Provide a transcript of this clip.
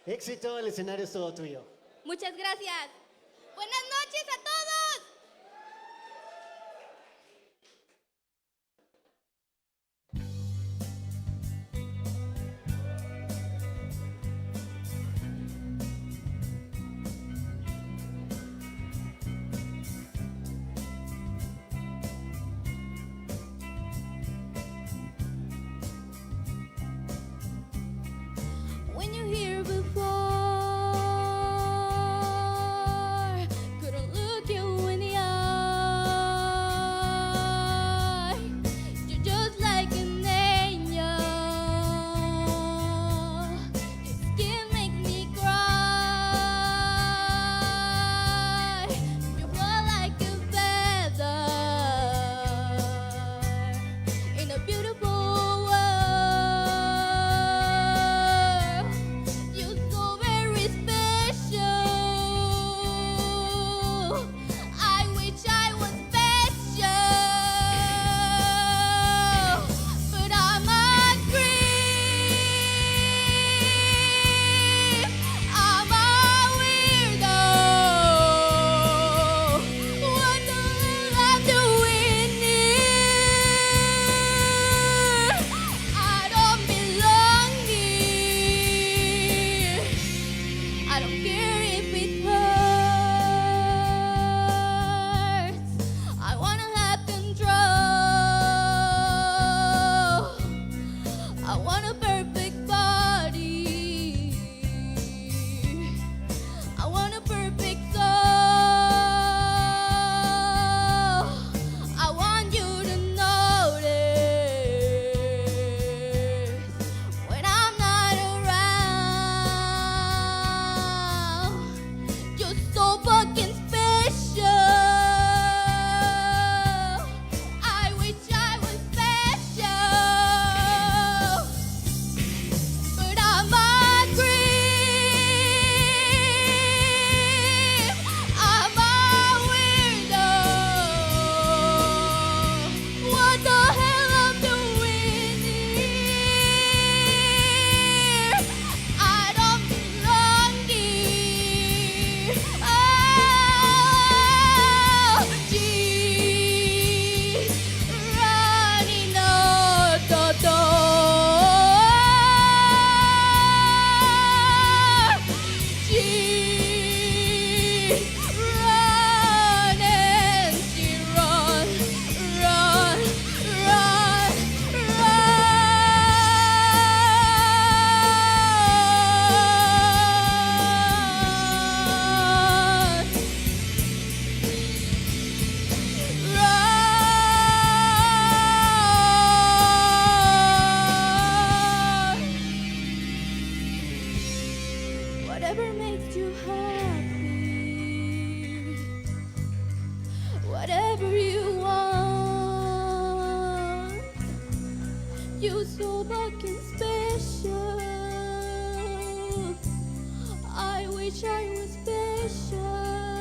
Éxito, el escenario es todo tuyo. Muchas gracias. Buenas noches a todos. When you're here before, couldn't look you in the eye. You're just like an angel. Your skin makes me cry. You fly like a feather in a beautiful world. You're so very special. I wish I was special, but I'm a creep. I'm a weirdo. What the hell I'm doing here? I don't belong here. I don't care if it hurts. I wanna have control. I want a perfect body. I want a perfect soul. I want you to notice when I'm not around. You're so fucking special. I wish I was special, but I'm a creep. I'm a weirdo. What the hell I'm doing here? I don't belong here. Oh, geez, running out the door. Geez, run and she run, run, run, run. Run. Whatever makes you happy, whatever you want. You're so fucking special. I wish I was special.